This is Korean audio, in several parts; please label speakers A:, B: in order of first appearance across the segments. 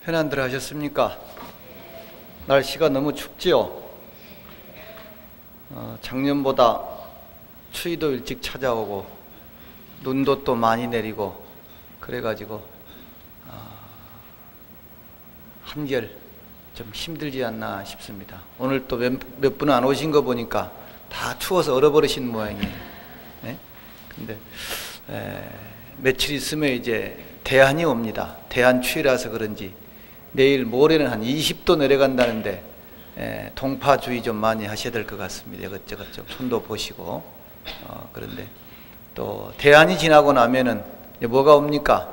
A: 편안들 하셨습니까? 날씨가 너무 춥지요? 작년보다 추위도 일찍 찾아오고 눈도 또 많이 내리고 그래가지고 한결 좀 힘들지 않나 싶습니다. 오늘 또 몇 분 안 오신 거 보니까 다 추워서 얼어버리신 모양이에요. 네? 근데 며칠 있으면 이제 대한이 옵니다. 대한 추위라서 그런지 내일 모레는 한 20도 내려간다는데 동파주의 좀 많이 하셔야 될 것 같습니다. 이것저것 좀 손도 보시고 그런데 또 대한이 지나고 나면은 뭐가 옵니까?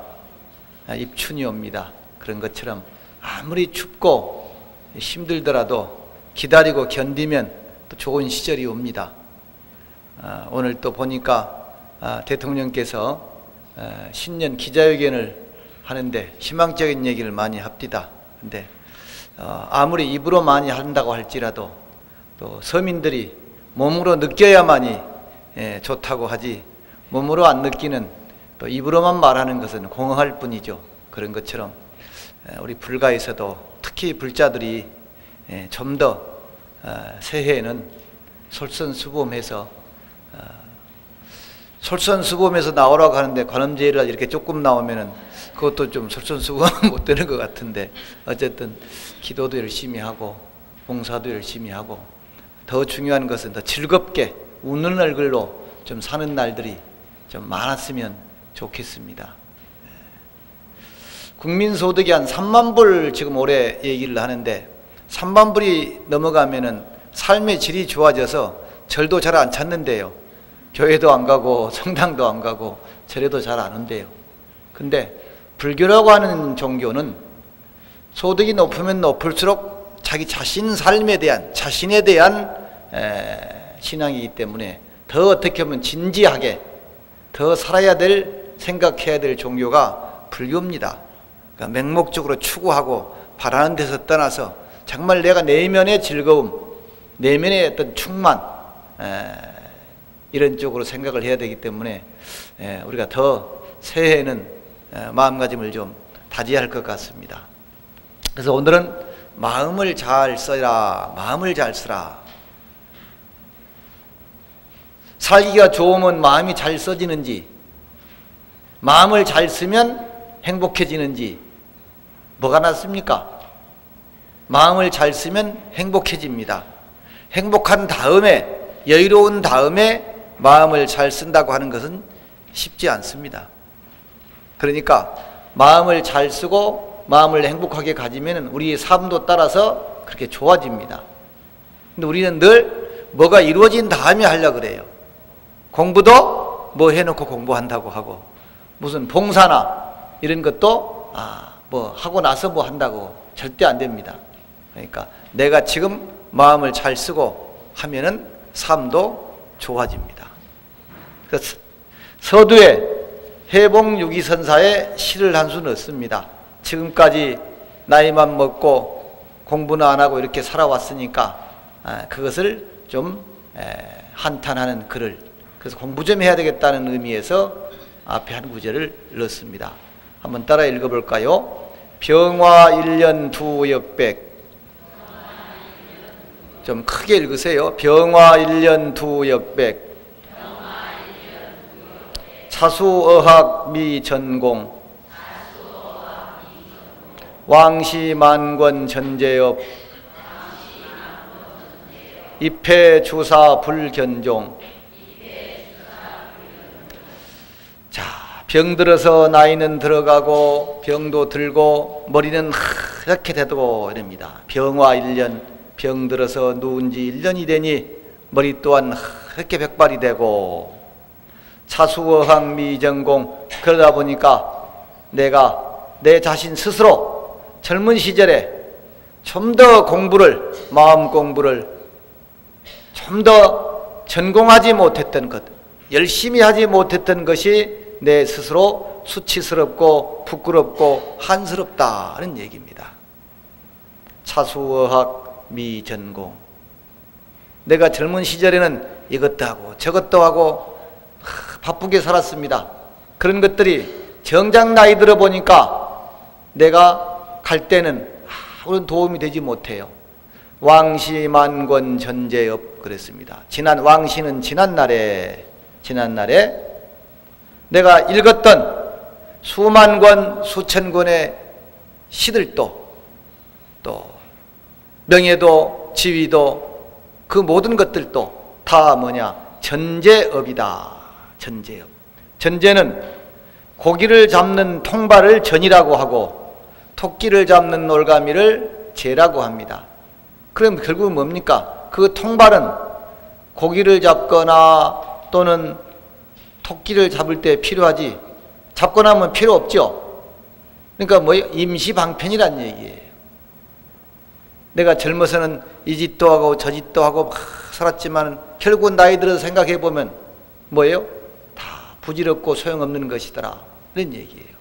A: 입춘이 옵니다. 그런 것처럼 아무리 춥고 힘들더라도 기다리고 견디면 또 좋은 시절이 옵니다. 오늘 또 보니까 대통령께서 신년 기자회견을 하는데 희망적인 얘기를 많이 합디다. 근데 아무리 입으로 많이 한다고 할지라도 또 서민들이 몸으로 느껴야만이 좋다고 하지 몸으로 안 느끼는 또 입으로만 말하는 것은 공허할 뿐이죠. 그런 것처럼 우리 불가에서도 특히 불자들이 좀 더 새해에는 솔선수범해서 솔선수범해서 나오라고 하는데 관음제일이라 이렇게 조금 나오면은 그것도 좀 솔선수범 못 되는 것 같은데 어쨌든 기도도 열심히 하고 봉사도 열심히 하고 더 중요한 것은 더 즐겁게 웃는 얼굴로 좀 사는 날들이 좀 많았으면 좋겠습니다. 국민소득이 한 3만 불 지금 올해 얘기를 하는데 3만 불이 넘어가면은 삶의 질이 좋아져서 절도 잘 안 찾는데요. 교회도 안 가고 성당도 안 가고 절에도 잘 안 온대요. 근데 불교라고 하는 종교는 소득이 높으면 높을수록 자기 자신 삶에 대한 자신에 대한 신앙이기 때문에 더 어떻게 보면 진지하게 더 살아야 될 생각해야 될 종교가 불교입니다. 그러니까 맹목적으로 추구하고 바라는 데서 떠나서 정말 내가 내면의 즐거움, 내면의 어떤 충만 이런 쪽으로 생각을 해야 되기 때문에 우리가 더 새해에는 마음가짐을 좀 다져야 할 것 같습니다. 그래서 오늘은 마음을 잘 써라, 마음을 잘 쓰라. 살기가 좋으면 마음이 잘 써지는지, 마음을 잘 쓰면 행복해지는지 뭐가 낫습니까? 마음을 잘 쓰면 행복해집니다. 행복한 다음에, 여유로운 다음에 마음을 잘 쓴다고 하는 것은 쉽지 않습니다. 그러니까 마음을 잘 쓰고 마음을 행복하게 가지면 우리의 삶도 따라서 그렇게 좋아집니다. 근데 우리는 늘 뭐가 이루어진 다음에 하려고 그래요. 공부도 뭐 해놓고 공부한다고 하고 무슨 봉사나 이런 것도 뭐 하고 나서 뭐 한다고 절대 안 됩니다. 그러니까 내가 지금 마음을 잘 쓰고 하면은 삶도 좋아집니다. 그래서 서두에 해봉유기선사에 시를 한 수 넣습니다. 지금까지 나이만 먹고 공부는 안 하고 이렇게 살아왔으니까 그것을 좀 한탄하는 글을, 그래서 공부 좀 해야 되겠다는 의미에서 앞에 한 구절을 넣습니다. 한번 따라 읽어볼까요? 병화 1년 두역백. 좀 크게 읽으세요. 병화 1년 두역백. 차수어학 미전공. 왕시만권 전제업. 입회주사 불견종. 자, 병들어서 나이는 들어가고 병도 들고 머리는 하얗게 되고 이럽니다. 병화 1년, 병들어서 누운 지 1년이 되니 머리 또한 하얗게 백발이 되고 차수어학 미전공. 그러다 보니까 내가 내 자신 스스로 젊은 시절에 좀 더 공부를, 마음 공부를 좀 더 전공하지 못했던 것, 열심히 하지 못했던 것이 내 스스로 수치스럽고 부끄럽고 한스럽다는 얘기입니다. 차수어학 미전공. 내가 젊은 시절에는 이것도 하고 저것도 하고 바쁘게 살았습니다. 그런 것들이 정작 나이 들어 보니까 내가 갈 때는 아무런 도움이 되지 못해요. 왕시만권 전제업 그랬습니다. 왕시는 지난날에 내가 읽었던 수만 권 수천 권의 시들도 또 명예도 지위도 그 모든 것들도 다 뭐냐? 전제업이다. 전제업. 전제는 고기를 잡는 통발을 전이라고 하고 토끼를 잡는 올가미를 제라고 합니다. 그럼 결국은 뭡니까? 그 통발은 고기를 잡거나 또는 토끼를 잡을 때 필요하지 잡고 나면 필요 없죠. 그러니까 뭐예요? 임시방편이란 얘기예요. 내가 젊어서는 이 짓도 하고 저 짓도 하고 막 살았지만 결국은 나이 들어서 생각해 보면 뭐예요? 다 부질없고 소용없는 것이더라. 이런 얘기예요.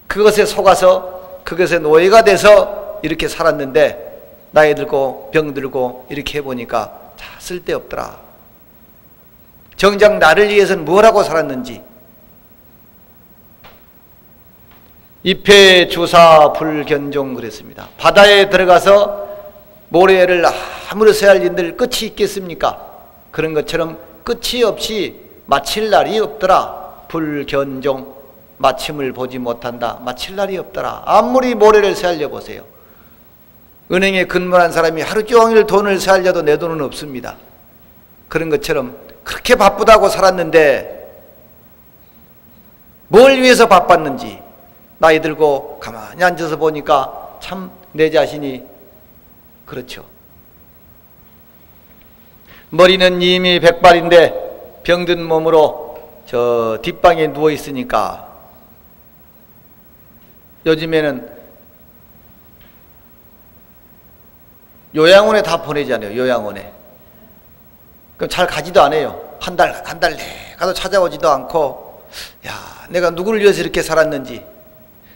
A: 그것에 속아서 그것에 노예가 돼서 이렇게 살았는데 나이 들고 병 들고 이렇게 해보니까 다 쓸데없더라. 정작 나를 위해서는 뭘 하고 살았는지. 입회주사 불견종 그랬습니다. 바다에 들어가서 모래를 아무리 새할 일들 끝이 있겠습니까? 그런 것처럼 끝이 없이 마칠 날이 없더라. 불견종, 마침을 보지 못한다. 마칠 날이 없더라. 아무리 모래를 새알려 보세요. 은행에 근무한 사람이 하루 종일 돈을 새알려도 내 돈은 없습니다. 그런 것처럼 그렇게 바쁘다고 살았는데 뭘 위해서 바빴는지 나이 들고 가만히 앉아서 보니까 참 내 자신이 그렇죠. 머리는 이미 백발인데 병든 몸으로 저 뒷방에 누워 있으니까 요즘에는 요양원에 다 보내잖아요. 요양원에. 그럼 잘 가지도 않아요. 한 달 내 가서 찾아오지도 않고, 야, 내가 누구를 위해서 이렇게 살았는지.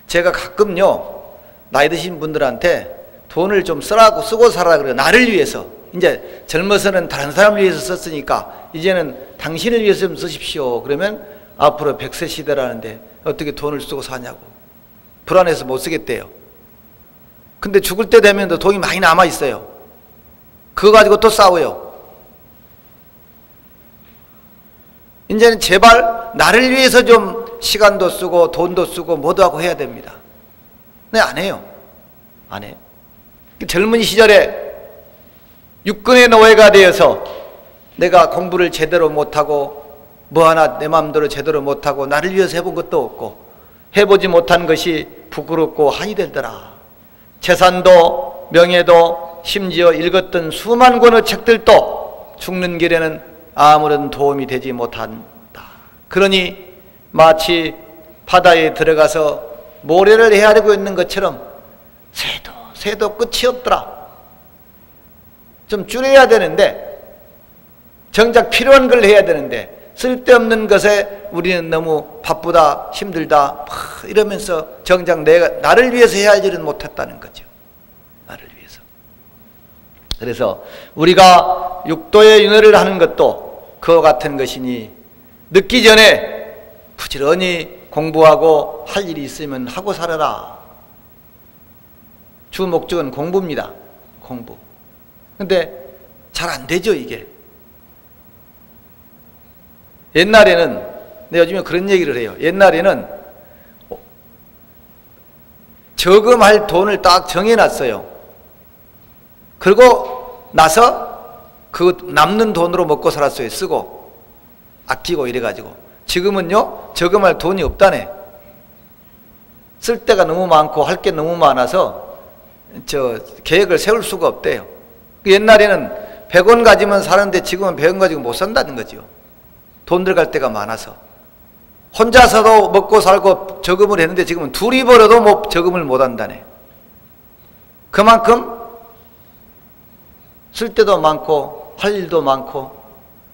A: 제가 가끔요, 나이 드신 분들한테 돈을 좀 쓰고 살아라 그래요. 나를 위해서. 이제 젊어서는 다른 사람을 위해서 썼으니까 이제는 당신을 위해서 좀 쓰십시오. 그러면 앞으로 100세 시대라는데 어떻게 돈을 쓰고 사냐고. 불안해서 못 쓰겠대요. 근데 죽을 때 되면 또 돈이 많이 남아 있어요. 그거 가지고 또 싸워요. 이제는 제발 나를 위해서 좀 시간도 쓰고 돈도 쓰고 뭐도 하고 해야 됩니다. 네, 안 해요. 안 해요. 젊은 시절에 육군의 노예가 되어서 내가 공부를 제대로 못하고 뭐 하나 내 마음대로 제대로 못하고 나를 위해서 해본 것도 없고 해보지 못한 것이 부끄럽고 한이 되더라. 재산도 명예도 심지어 읽었던 수만 권의 책들도 죽는 길에는 아무런 도움이 되지 못한다. 그러니 마치 바다에 들어가서 모래를 헤아리고 있는 것처럼 새도 끝이 없더라. 좀 줄여야 되는데 정작 필요한 걸 해야 되는데 쓸데없는 것에 우리는 너무 바쁘다 힘들다 이러면서 정작 나를 위해서 해야 할 일은 못했다는 거죠. 나를 위해서. 그래서 우리가 육도의 윤회를 하는 것도 그와 같은 것이니 늦기 전에 부지런히 공부하고 할 일이 있으면 하고 살아라. 주 목적은 공부입니다. 공부. 근데 잘 안 되죠, 이게. 옛날에는, 요즘에 그런 얘기를 해요. 옛날에는 저금할 돈을 딱 정해놨어요. 그리고 나서 그 남는 돈으로 먹고 살았어요. 쓰고, 아끼고 이래가지고. 지금은요, 저금할 돈이 없다네. 쓸 데가 너무 많고 할 게 너무 많아서 계획을 세울 수가 없대요. 옛날에는 100원 가지면 사는데 지금은 100원 가지고 못 산다는 거죠. 돈 들어갈 데가 많아서. 혼자서도 먹고 살고 저금을 했는데 지금은 둘이 벌어도 저금을 못 한다네. 그만큼 쓸 데도 많고 할 일도 많고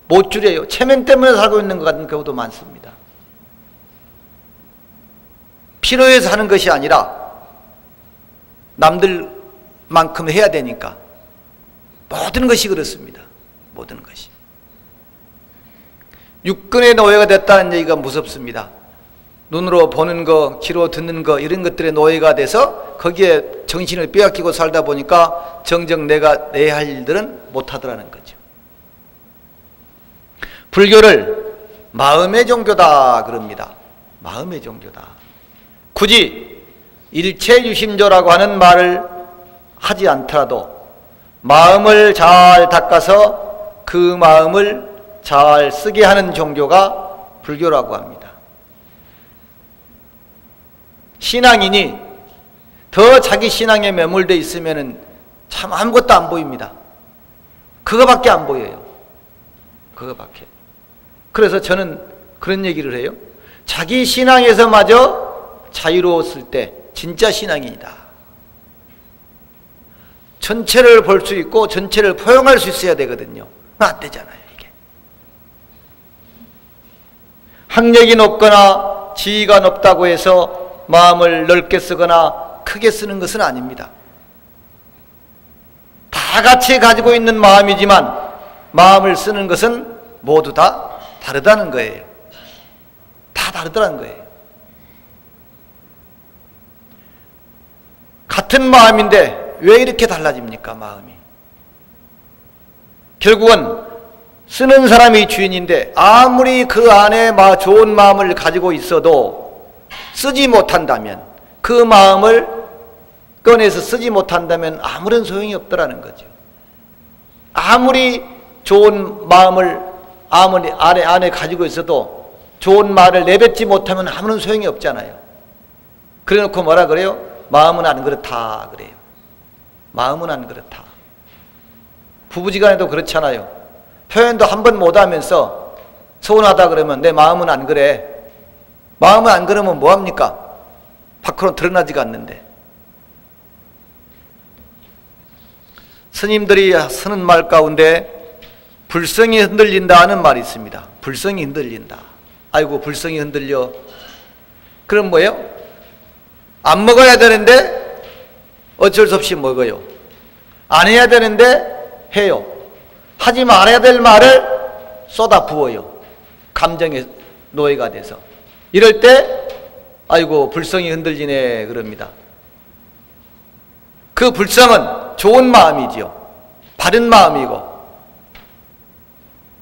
A: 못 줄여요. 체면 때문에 살고 있는 것 같은 경우도 많습니다. 필요해서 하는 것이 아니라 남들만큼 해야 되니까 모든 것이 그렇습니다. 모든 것이. 육군의 노예가 됐다는 얘기가 무섭습니다. 눈으로 보는 거, 귀로 듣는 거 이런 것들의 노예가 돼서 거기에 정신을 빼앗기고 살다 보니까 정작 내가 내 할 일들은 못하더라는 거죠. 불교를 마음의 종교다 그럽니다. 마음의 종교다. 굳이 일체유심조라고 하는 말을 하지 않더라도 마음을 잘 닦아서 그 마음을 잘 쓰게 하는 종교가 불교라고 합니다. 신앙인이 더 자기 신앙에 매몰되어 있으면 참 아무것도 안 보입니다. 그거밖에 안 보여요. 그거밖에. 그래서 저는 그런 얘기를 해요. 자기 신앙에서마저 자유로웠을 때 진짜 신앙인이다. 전체를 볼 수 있고 전체를 포용할 수 있어야 되거든요. 안 되잖아요, 이게. 학력이 높거나 지위가 높다고 해서 마음을 넓게 쓰거나 크게 쓰는 것은 아닙니다. 다 같이 가지고 있는 마음이지만 마음을 쓰는 것은 모두 다 다르다는 거예요. 다 다르다는 거예요. 같은 마음인데 왜 이렇게 달라집니까, 마음이? 결국은 쓰는 사람이 주인인데 아무리 그 안에 좋은 마음을 가지고 있어도 쓰지 못한다면, 그 마음을 꺼내서 쓰지 못한다면 아무런 소용이 없더라는 거죠. 아무리 좋은 마음을 아무리 안에 가지고 있어도 좋은 말을 내뱉지 못하면 아무런 소용이 없잖아요. 그래 놓고 뭐라 그래요? 마음은 안 그렇다 그래요. 마음은 안 그렇다. 부부지간에도 그렇잖아요. 표현도 한 번 못하면서 서운하다 그러면 내 마음은 안 그래. 마음은 안 그러면 뭐합니까? 밖으로 드러나지가 않는데. 스님들이 쓰는 말 가운데 불성이 흔들린다 하는 말이 있습니다. 불성이 흔들린다. 아이고, 불성이 흔들려. 그럼 뭐예요? 안 먹어야 되는데 어쩔 수 없이 먹어요. 안 해야 되는데 해요. 하지 말아야 될 말을 쏟아 부어요. 감정의 노예가 돼서. 이럴 때 아이고, 불성이 흔들리네 그럽니다. 그 불성은 좋은 마음이지요. 바른 마음이고.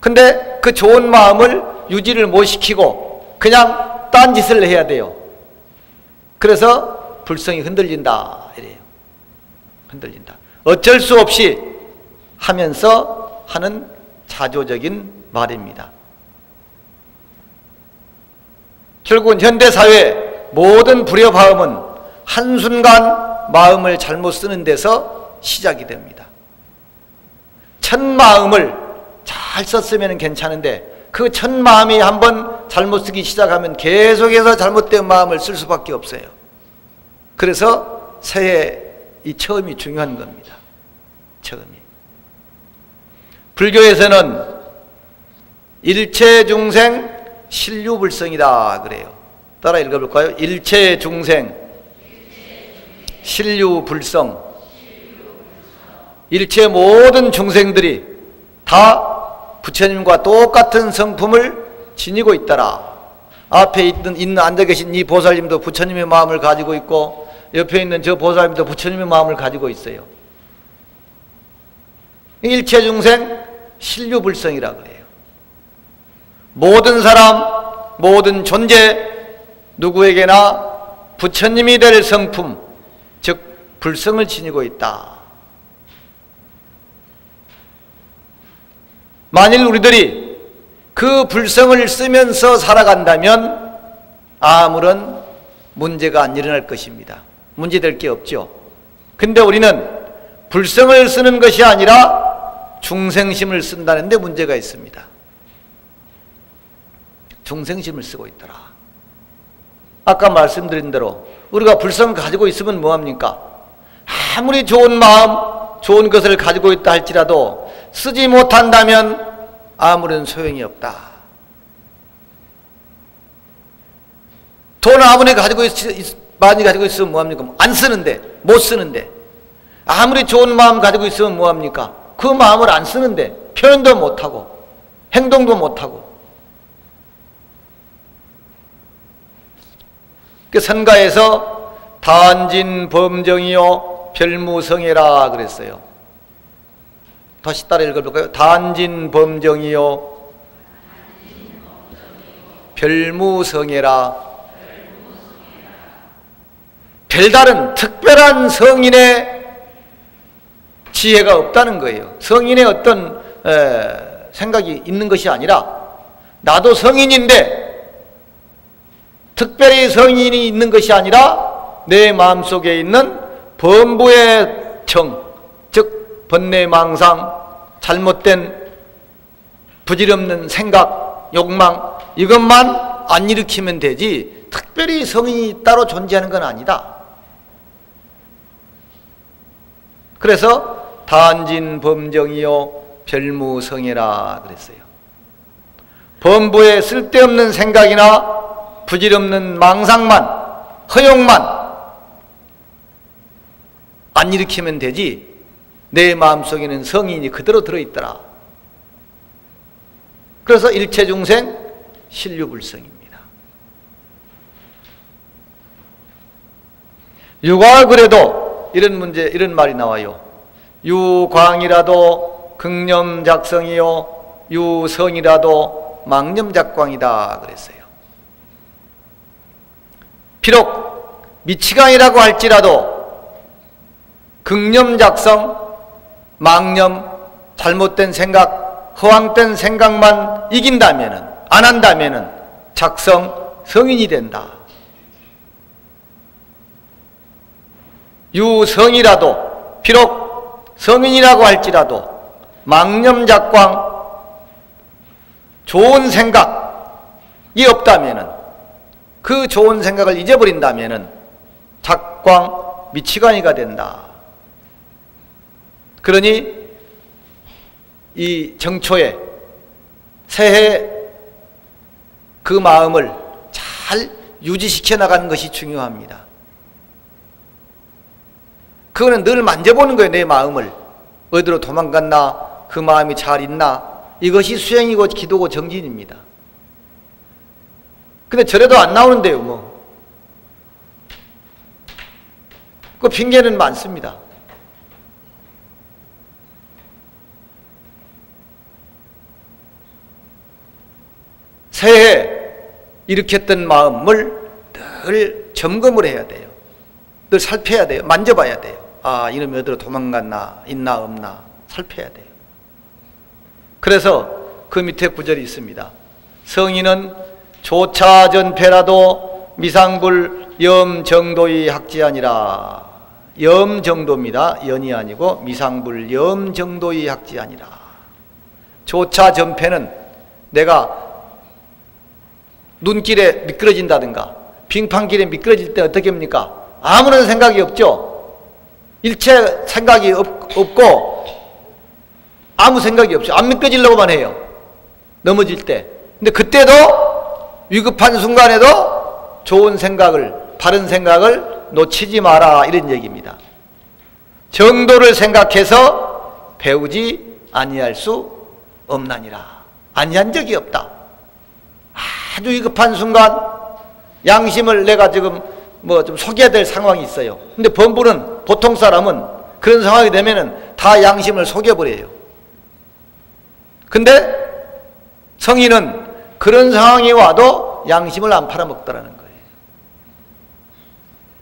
A: 근데 그 좋은 마음을 유지를 못 시키고 그냥 딴짓을 해야 돼요. 그래서 불성이 흔들린다 이래요. 흔들린다. 어쩔 수 없이 하면서 하는 자조적인 말입니다. 결국은 현대사회의 모든 불협화음은 한순간 마음을 잘못 쓰는 데서 시작이 됩니다. 첫 마음을 잘 썼으면 괜찮은데 그 첫 마음이 한번 잘못 쓰기 시작하면 계속해서 잘못된 마음을 쓸 수밖에 없어요. 그래서 새해 이 처음이 중요한 겁니다. 처음이. 불교에서는 일체중생 신류불성이다 그래요. 따라 읽어볼까요? 일체중생 신류불성. 일체 모든 중생들이 다 부처님과 똑같은 성품을 지니고 있더라. 앞에 있는 앉아 계신 이 보살님도 부처님의 마음을 가지고 있고 옆에 있는 저 보살님도 부처님의 마음을 가지고 있어요. 일체중생 신류불성이라 그래요. 모든 사람, 모든 존재 누구에게나 부처님이 될 성품, 즉 불성을 지니고 있다. 만일 우리들이 그 불성을 쓰면서 살아간다면 아무런 문제가 안 일어날 것입니다. 문제될 게 없죠. 근데 우리는 불성을 쓰는 것이 아니라 중생심을 쓴다는 데 문제가 있습니다. 중생심을 쓰고 있더라. 아까 말씀드린 대로 우리가 불성을 가지고 있으면 뭐합니까? 아무리 좋은 마음, 좋은 것을 가지고 있다 할지라도 쓰지 못한다면 아무런 소용이 없다. 돈 아무리 많이 가지고 있으면 뭐합니까? 안 쓰는데, 못 쓰는데. 아무리 좋은 마음 가지고 있으면 뭐합니까? 그 마음을 안 쓰는데 표현도 못하고 행동도 못하고. 그 선가에서 단진 범정이요 별무성애라 그랬어요. 다시 따라 읽어볼까요? 단진 범정이요 별무성애라. 별다른 특별한 성인의 지혜가 없다는 거예요. 성인의 어떤 생각이 있는 것이 아니라 나도 성인인데 특별히 성인이 있는 것이 아니라 내 마음속에 있는 범부의 정, 즉 번뇌망상, 잘못된 부질없는 생각, 욕망, 이것만 안 일으키면 되지 특별히 성인이 따로 존재하는 건 아니다. 그래서 단진 범정이요 별무성애라 그랬어요. 범부에 쓸데없는 생각이나 부질없는 망상만, 허용만 안 일으키면 되지 내 마음속에는 성인이 그대로 들어있더라. 그래서 일체중생 신류불성입니다. 유광을 그래도 이런 문제, 이런 말이 나와요. 유광이라도 극념작성이요 유성이라도 망념작광이다 그랬어요. 비록 미치광이라고 할지라도 극념작성, 망념, 잘못된 생각, 허황된 생각만 이긴다면은, 안 한다면은 작성, 성인이 된다. 유성이라도, 비록 성인이라고 할지라도 망념작광, 좋은 생각이 없다면은, 그 좋은 생각을 잊어버린다면은 작광, 미치광이가 된다. 그러니 이 정초에 새해 그 마음을 잘 유지시켜 나가는 것이 중요합니다. 그거는 늘 만져보는 거예요. 내 마음을 어디로 도망갔나, 그 마음이 잘 있나, 이것이 수행이고 기도고 정진입니다. 근데 저래도 안 나오는데요 뭐. 그 핑계는 많습니다. 새해 일으켰던 마음을 늘 점검을 해야 돼요. 늘 살펴야 돼요. 만져봐야 돼요. 아, 이놈이 어디로 도망갔나, 있나 없나 살펴야 돼요. 그래서 그 밑에 구절이 있습니다. 성인은 조차전패라도 미상불 염정도의 학지아니라. 염정도입니다. 연이 아니고 미상불 염정도의 학지아니라. 조차전패는 내가 눈길에 미끄러진다든가 빙판길에 미끄러질 때 어떻게 합니까? 아무런 생각이 없죠. 일체 생각이 없고 아무 생각이 없죠. 안 미끄러지려고만 해요. 넘어질 때. 근데 그때도 위급한 순간에도 좋은 생각을, 바른 생각을 놓치지 마라, 이런 얘기입니다. 정도를 생각해서 배우지 아니할 수 없나니라. 아니한 적이 없다. 아주 위급한 순간 양심을 내가 지금 뭐 좀 속여야 될 상황이 있어요. 근데 범부는, 보통 사람은 그런 상황이 되면은 다 양심을 속여버려요. 근데 성인은 그런 상황이 와도 양심을 안 팔아먹더라는 거예요.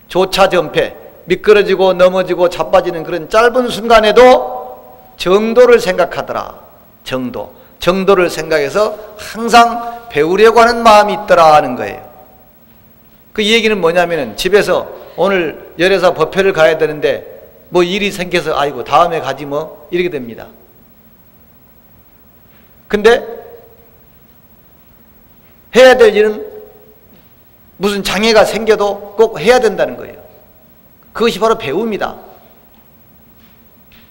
A: 조차전패, 미끄러지고 넘어지고 자빠지는 그런 짧은 순간에도 정도를 생각하더라. 정도를 생각해서 항상 배우려고 하는 마음이 있더라 하는 거예요. 그 얘기는 뭐냐면은 집에서 오늘 열애사 법회를 가야 되는데 뭐 일이 생겨서 아이고 다음에 가지 뭐 이렇게 됩니다. 근데 해야 될 일은 무슨 장애가 생겨도 꼭 해야 된다는 거예요. 그것이 바로 배움이다.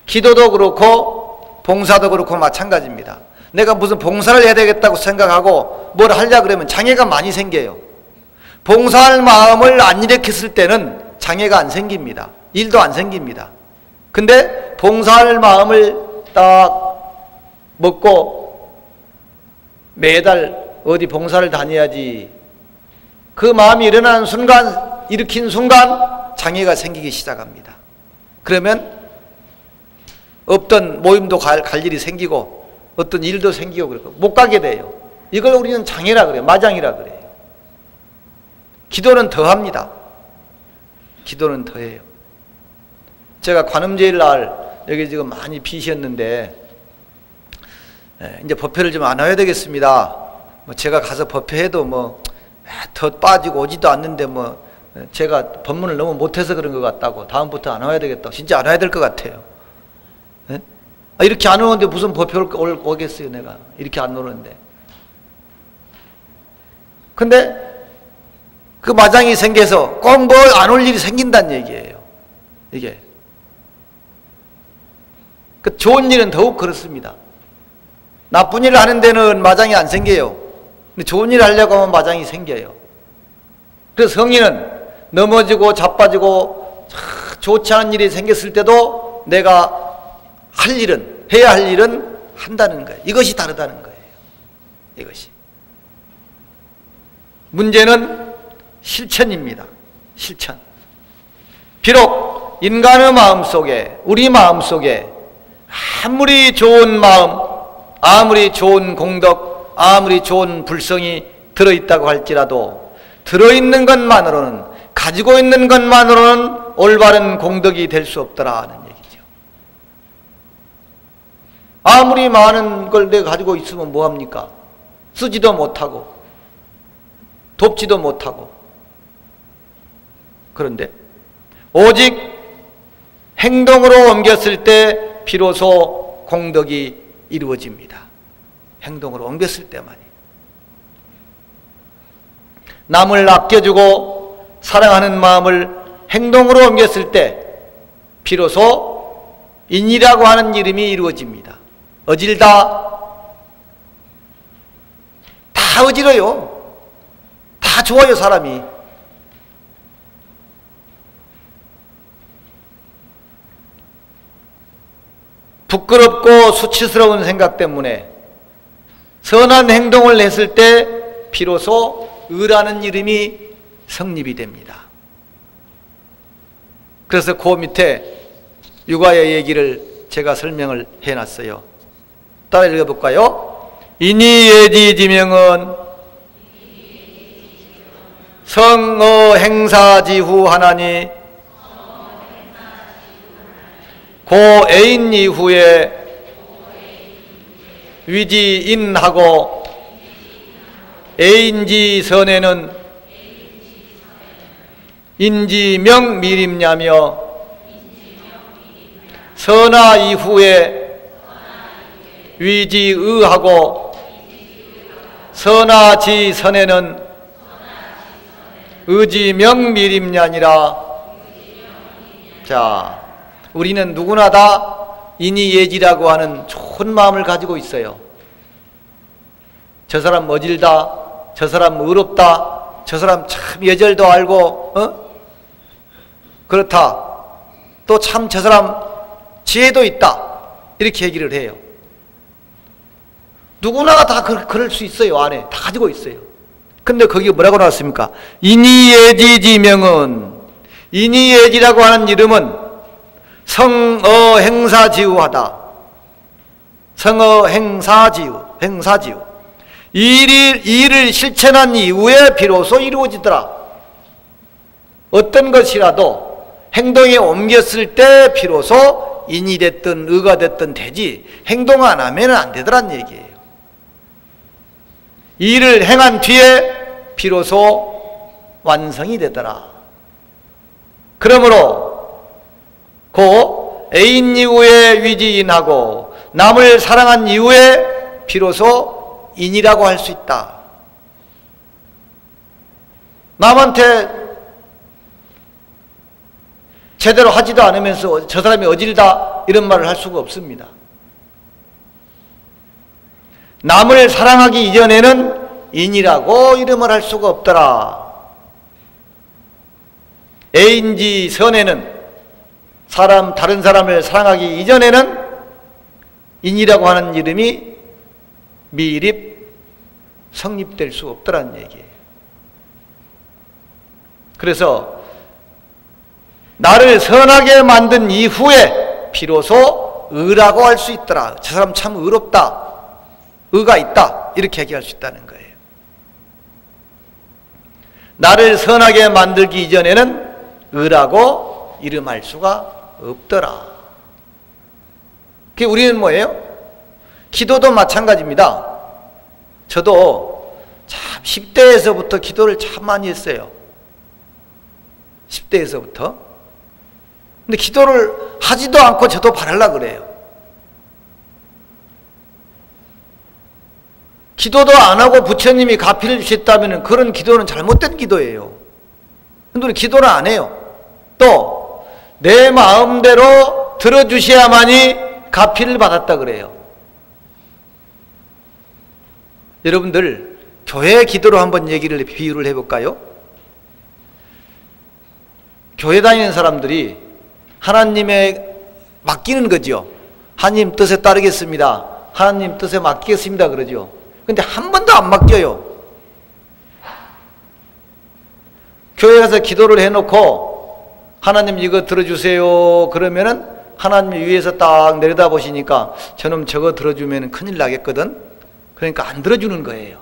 A: 기도도 그렇고 봉사도 그렇고 마찬가지입니다. 내가 무슨 봉사를 해야 되겠다고 생각하고 뭘 하려고 그러면 장애가 많이 생겨요. 봉사할 마음을 안 일으켰을 때는 장애가 안 생깁니다. 일도 안 생깁니다. 근데 봉사할 마음을 딱 먹고 매달 어디 봉사를 다녀야지, 그 마음이 일어나는 순간 일으킨 순간 장애가 생기기 시작합니다. 그러면 없던 모임도 갈 일이 생기고 어떤 일도 생기고 그러고 못 가게 돼요. 이걸 우리는 장애라 그래요. 마장이라 그래요. 기도는 더합니다. 기도는 더해요. 제가 관음제일 날 여기 지금 많이 비셨는데 이제 법회를 좀 안 해야 되겠습니다. 뭐 제가 가서 법회해도 더 빠지고 오지도 않는데 제가 법문을 너무 못해서 그런 것 같다고 다음부터 안 와야 되겠다고 진짜 안 와야 될 것 같아요. 예? 이렇게 안 오는데 무슨 법회를 오겠어요 내가 이렇게 안 오는데. 근데 그 마장이 생겨서 꼭 뭘 안 올 일이 생긴다는 얘기예요. 이게 그 좋은 일은 더욱 그렇습니다. 나쁜 일을 하는 데는 마장이 안 생겨요. 근데 좋은 일을 하려고 하면 마장이 생겨요. 그래서 성인은 넘어지고 자빠지고 좋지 않은 일이 생겼을 때도 내가 해야 할 일은 한다는 거예요. 이것이 다르다는 거예요. 이것이. 문제는 실천입니다. 실천. 비록 인간의 마음속에, 우리 마음속에 아무리 좋은 마음, 아무리 좋은 공덕, 아무리 좋은 불성이 들어있다고 할지라도 들어있는 것만으로는, 가지고 있는 것만으로는 올바른 공덕이 될 수 없더라는 얘기죠. 아무리 많은 걸 내가 가지고 있으면 뭐합니까? 쓰지도 못하고 돕지도 못하고. 그런데 오직 행동으로 옮겼을 때 비로소 공덕이 이루어집니다. 행동으로 옮겼을 때만이. 남을 아껴주고 사랑하는 마음을 행동으로 옮겼을 때 비로소 인이라고 하는 이름이 이루어집니다. 어질다. 다 어지러요. 다 좋아요 사람이. 부끄럽고 수치스러운 생각 때문에 선한 행동을 했을 때 비로소 의라는 이름이 성립이 됩니다. 그래서 그 밑에 육아의 얘기를 제가 설명을 해놨어요. 따라 읽어볼까요? 인이예지지명은 성어 행사지후 하나니 고 애인 이후에 위지인하고 애인지 선에는 인지명 미림냐며 선하 이후에 위지의하고 선하지 선에는 의지명 미림냐니라. 자, 우리는 누구나 다 인이예지라고 하는 좋은 마음을 가지고 있어요. 저 사람 어질다, 저 사람 의롭다, 저 사람 참 예절도 알고 그렇다, 또 참 저 사람 지혜도 있다, 이렇게 얘기를 해요. 누구나 다 그럴 수 있어요. 안에 다 가지고 있어요. 근데 거기 뭐라고 나왔습니까? 인이예지지명은, 인이예지라고 하는 이름은 성어 행사지우하다. 성어 행사지우. 일을 실천한 이후에 비로소 이루어지더라. 어떤 것이라도 행동에 옮겼을 때 비로소 인이 됐든 의가 됐든 되지, 행동 안 하면 안 되더란 얘기예요. 일을 행한 뒤에 비로소 완성이 되더라. 그러므로 고 애인 이후에 위지인하고 남을 사랑한 이후에 비로소 인이라고 할 수 있다. 남한테 제대로 하지도 않으면서 저 사람이 어질다 이런 말을 할 수가 없습니다. 남을 사랑하기 이전에는 인이라고 이름을 할 수가 없더라. 애인지 선에는 다른 사람을 사랑하기 이전에는 인이라고 하는 이름이 미립 성립될 수 없더라는 얘기예요. 그래서 나를 선하게 만든 이후에 비로소 의라고 할 수 있더라. 저 사람 참 의롭다. 의가 있다. 이렇게 얘기할 수 있다는 거예요. 나를 선하게 만들기 이전에는 의라고 이름할 수가 없더라. 그게 우리는 뭐예요? 기도도 마찬가지입니다. 저도 참 10대에서부터 기도를 참 많이 했어요. 10대에서부터. 근데 기도를 하지도 않고 저도 바라려고 그래요. 기도도 안 하고 부처님이 가피를 주셨다면 그런 기도는 잘못된 기도예요. 근데 우리 기도를 안 해요. 또 내 마음대로 들어주셔야만이 가피를 받았다 그래요. 여러분들 교회 기도로 한번 비유를 해볼까요? 교회 다니는 사람들이 하나님에 맡기는 거죠. 하나님 뜻에 따르겠습니다. 하나님 뜻에 맡기겠습니다 그러죠. 근데 한 번도 안 맡겨요. 교회 가서 기도를 해놓고 하나님 이거 들어주세요 그러면은 하나님이 위에서 딱 내려다 보시니까 저놈 저거 들어주면 큰일 나겠거든. 그러니까 안 들어주는 거예요.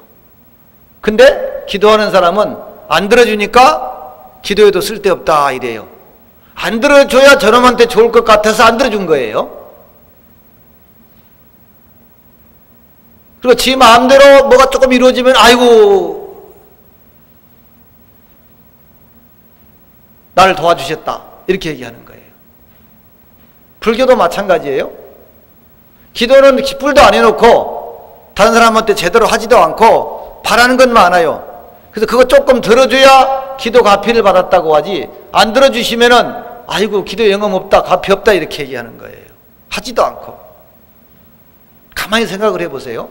A: 근데 기도하는 사람은 안 들어주니까 기도해도 쓸데없다 이래요. 안 들어줘야 저놈한테 좋을 것 같아서 안 들어준 거예요. 그리고 지 마음대로 뭐가 조금 이루어지면 아이고 나를 도와주셨다 이렇게 얘기하는 거예요. 불교도 마찬가지예요. 기도는 뿔도 안 해놓고 다른 사람한테 제대로 하지도 않고 바라는 건 많아요. 그래서 그거 조금 들어줘야 기도 가피를 받았다고 하지, 안 들어주시면은 아이고 기도 영험 없다 가피 없다 이렇게 얘기하는 거예요. 하지도 않고. 가만히 생각을 해보세요.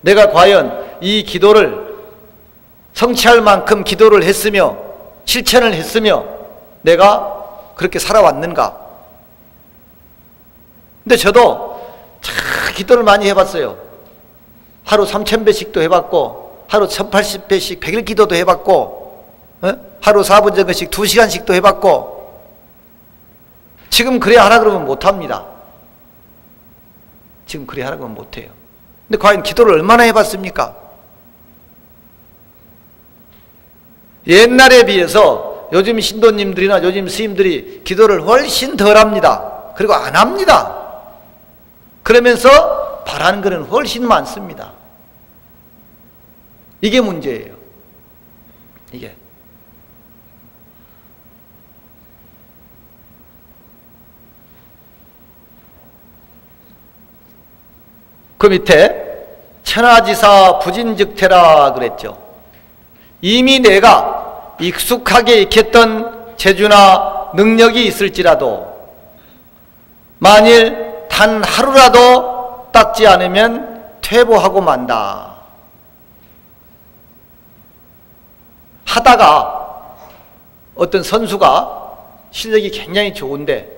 A: 내가 과연 이 기도를 성취할 만큼 기도를 했으며 실천을 했으며 내가 그렇게 살아왔는가? 근데 저도 참 기도를 많이 해봤어요. 하루 3000배씩도 해봤고 하루 1080배씩 100일 기도도 해봤고 하루 4분 정도씩 2시간씩도 해봤고 지금 그래 하라 그러면 못합니다. 지금 그래 하라 그러면 못해요. 근데 과연 기도를 얼마나 해봤습니까? 옛날에 비해서 요즘 신도님들이나 요즘 스님들이 기도를 훨씬 덜 합니다. 그리고 안 합니다. 그러면서 바라는 것은 훨씬 많습니다. 이게 문제예요. 이게. 그 밑에 천하지사 부진즉퇴라 그랬죠. 이미 내가 익숙하게 익혔던 재주나 능력이 있을지라도 만일 단 하루라도 닦지 않으면 퇴보하고 만다. 하다가 어떤 선수가 실력이 굉장히 좋은데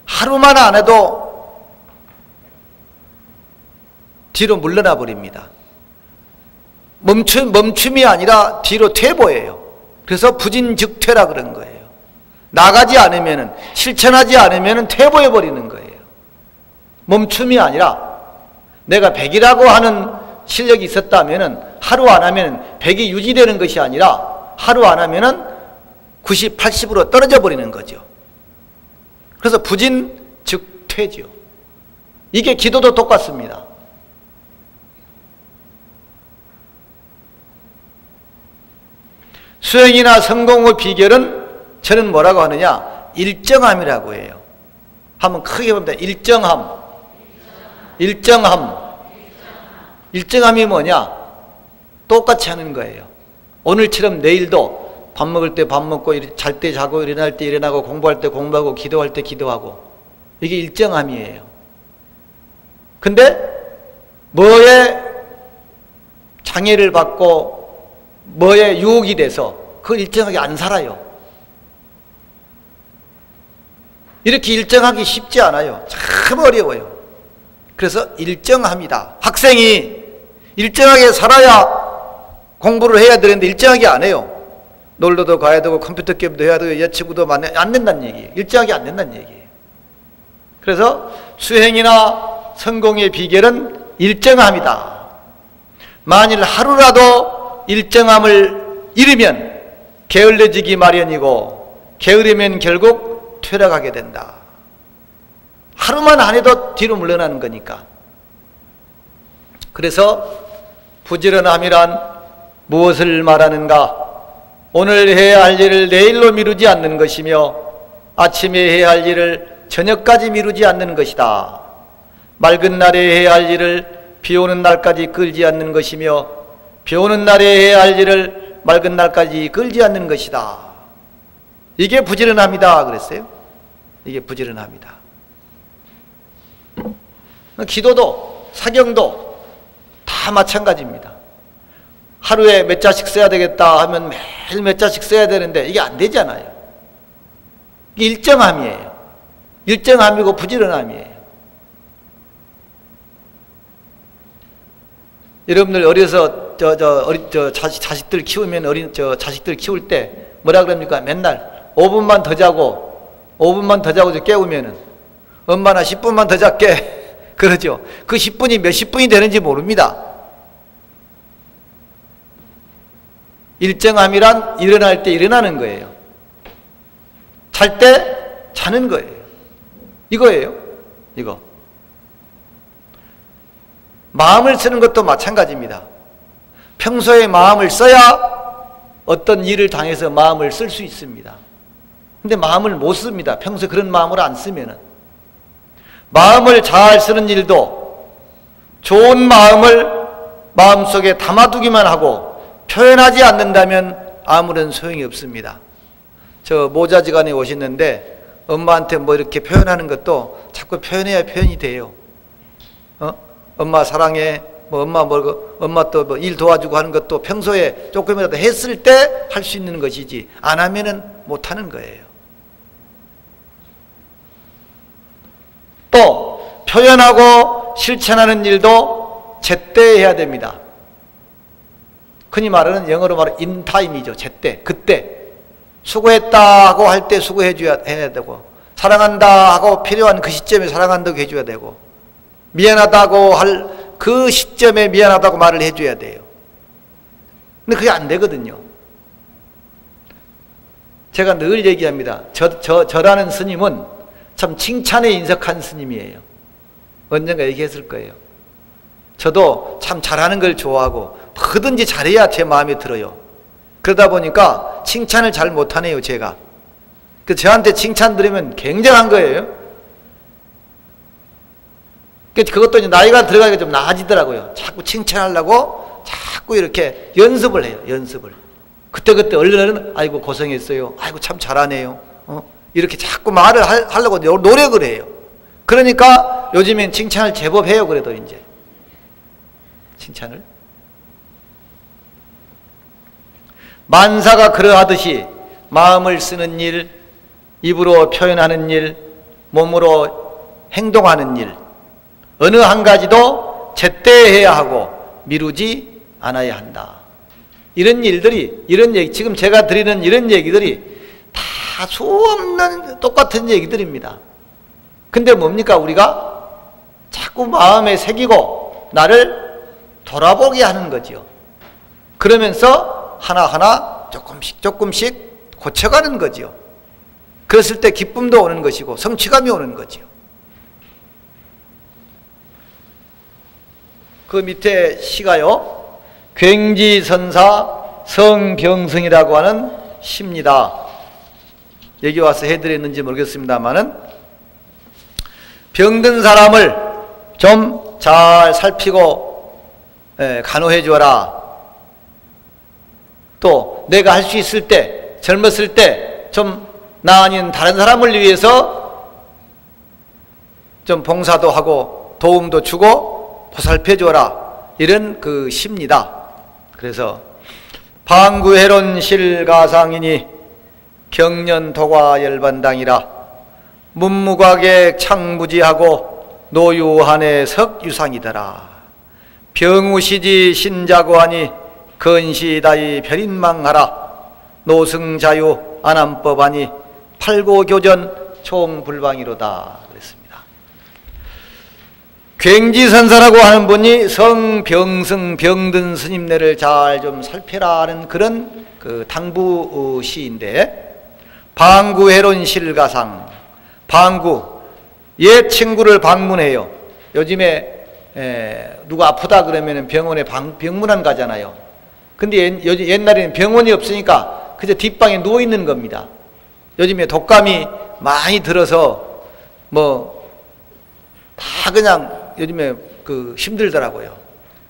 A: 하루만 안 해도 뒤로 물러나 버립니다. 멈춤이 아니라 뒤로 퇴보해요. 그래서 부진즉퇴라 그런 거예요. 나가지 않으면, 실천하지 않으면 퇴보해 버리는 거예요. 멈춤이 아니라 내가 100이라고 하는 실력이 있었다면 하루 안 하면 100이 유지되는 것이 아니라 하루 안 하면 90, 80으로 떨어져 버리는 거죠. 그래서 부진즉퇴죠. 이게 기도도 똑같습니다. 수행이나 성공의 비결은 저는 뭐라고 하느냐? 일정함이라고 해요. 한번 크게 봅니다. 일정함이 뭐냐? 똑같이 하는 거예요. 오늘처럼 내일도 밥 먹을 때 밥 먹고 잘 때 자고 일어날 때 일어나고 공부할 때 공부하고 기도할 때 기도하고 이게 일정함이에요. 근데 뭐에 장애를 받고 뭐에 유혹이 돼서 그걸 일정하게 안 살아요. 이렇게 일정하기 쉽지 않아요. 참 어려워요. 그래서 일정합니다. 학생이 일정하게 살아야 공부를 해야 되는데 일정하게 안 해요. 놀러도 가야 되고 컴퓨터 게임도 해야 되고 여자친구도 만나야 안 된다는 얘기예요. 일정하게 안 된다는 얘기예요. 그래서 수행이나 성공의 비결은 일정함이다. 만일 하루라도 일정함을 잃으면 게을러지기 마련이고 게으르면 결국 퇴락하게 된다. 하루만 안 해도 뒤로 물러나는 거니까. 그래서 부지런함이란 무엇을 말하는가? 오늘 해야 할 일을 내일로 미루지 않는 것이며 아침에 해야 할 일을 저녁까지 미루지 않는 것이다. 맑은 날에 해야 할 일을 비 오는 날까지 끌지 않는 것이며 비 오는 날에 해야 할 일을 맑은 날까지 끌지 않는 것이다. 이게 부지런함이다 그랬어요. 이게 부지런함이다. 기도도 사경도 다 마찬가지입니다. 하루에 몇 자씩 써야 되겠다 하면 매일 몇 자씩 써야 되는데 이게 안 되잖아요. 이게 일정함이에요. 일정함이고 부지런함이에요. 여러분들 어려서 자식들 키우면 자식들 키울 때 뭐라 그럽니까? 맨날 5분만 더 자고 5분만 더 자고 깨우면은 엄마나 10분만 더 잘게 그러죠. 그 10분이 몇십 분이 되는지 모릅니다. 일정함이란 일어날 때 일어나는 거예요. 잘 때 자는 거예요. 이거예요. 이거. 마음을 쓰는 것도 마찬가지입니다. 평소에 마음을 써야 어떤 일을 당해서 마음을 쓸 수 있습니다. 근데 마음을 못 씁니다. 평소에 그런 마음을 안 쓰면은. 마음을 잘 쓰는 일도 좋은 마음을 마음속에 담아두기만 하고 표현하지 않는다면 아무런 소용이 없습니다. 저 모자지간에 오셨는데 엄마한테 뭐 이렇게 표현하는 것도 자꾸 표현해야 표현이 돼요. 엄마 사랑해, 뭐 엄마 또 뭐 일 도와주고 하는 것도 평소에 조금이라도 했을 때 할 수 있는 것이지 안 하면은 못 하는 거예요. 또 표현하고 실천하는 일도 제때 해야 됩니다. 흔히 말하는 영어로 말하는 인타임이죠. 제때, 그때. 수고했다 하고 할 때 수고해줘야 해야 되고, 사랑한다 하고 필요한 그 시점에 사랑한다고 해줘야 되고, 미안하다고 할 그 시점에 미안하다고 말을 해줘야 돼요. 근데 그게 안 되거든요. 제가 늘 얘기합니다. 저라는 스님은 참 칭찬에 인석한 스님이에요. 언젠가 얘기했을 거예요. 저도 참 잘하는 걸 좋아하고 뭐든지 잘해야 제 마음에 들어요. 그러다 보니까 칭찬을 잘 못하네요, 제가. 그래서 저한테 칭찬 들으면 굉장한 거예요. 그것도 이제 나이가 들어가니까 좀 나아지더라고요. 자꾸 칭찬하려고 자꾸 이렇게 연습을 해요, 연습을. 그때그때 얼른 아이고 고생했어요. 아이고 참 잘하네요. 이렇게 자꾸 말을 하려고 노력을 해요. 그러니까 요즘엔 칭찬을 제법 해요, 그래도 이제. 칭찬을. 만사가 그러하듯이 마음을 쓰는 일, 입으로 표현하는 일, 몸으로 행동하는 일, 어느 한 가지도 제때 해야 하고 미루지 않아야 한다. 이런 일들이, 이런 얘기, 지금 제가 드리는 이런 얘기들이 다 수없는 똑같은 얘기들입니다. 근데 뭡니까? 우리가 자꾸 마음에 새기고 나를 돌아보게 하는 거죠. 그러면서 하나하나 조금씩 고쳐가는 거죠. 그랬을 때 기쁨도 오는 것이고 성취감이 오는 거죠. 그 밑에 시가요, 굉지선사 성병승이라고 하는 시입니다. 여기 와서 해드렸는지 모르겠습니다만은 병든 사람을 좀 잘 살피고 간호해 주어라. 또 내가 할 수 있을 때, 젊었을 때 좀 나 아닌 다른 사람을 위해서 좀 봉사도 하고 도움도 주고 보살펴 주어라. 이런 그 시입니다. 그래서 방구해론 실가상이니 경년도가 열반당이라 문무각에 창무지하고 노유한의 석유상이더라. 병우시지 신자고하니 건시다이 별인망하라. 노승자유 안암법하니 팔고교전 총불방이로다 그랬습니다. 굉지선사라고 하는 분이 성병승 병든 스님네를 잘 좀 살펴라는 그런 그 당부 시인데, 방구해론 실가상, 방구 옛 친구를 방문해요. 요즘에 누가 아프다 그러면 병원에 병문안 가잖아요. 근데 옛날에는 병원이 없으니까 그저 뒷방에 누워 있는 겁니다. 요즘에 독감이 많이 들어서 뭐 다 그냥 요즘에 그 힘들더라고요.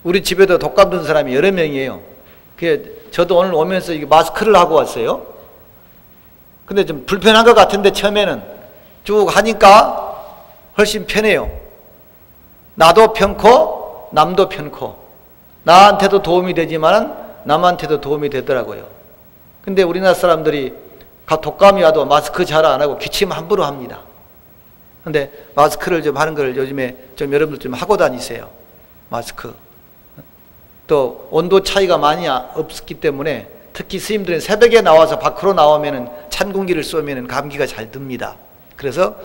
A: 우리 집에도 독감 든 사람이 여러 명이에요. 저도 오늘 오면서 이게 마스크를 하고 왔어요. 근데 좀 불편한 것 같은데 처음에는 쭉 하니까 훨씬 편해요. 나도 편코 남도 편코, 나한테도 도움이 되지만 남한테도 도움이 되더라고요. 근데 우리나라 사람들이 독감이 와도 마스크 잘 안 하고 기침 함부로 합니다. 근데 마스크를 좀 하는 걸 요즘에 좀 여러분들 좀 하고 다니세요. 마스크. 또 온도 차이가 많이 없기 때문에 특히 스님들은 새벽에 나와서 밖으로 나오면은 찬 공기를 쏘면은 감기가 잘 듭니다. 그래서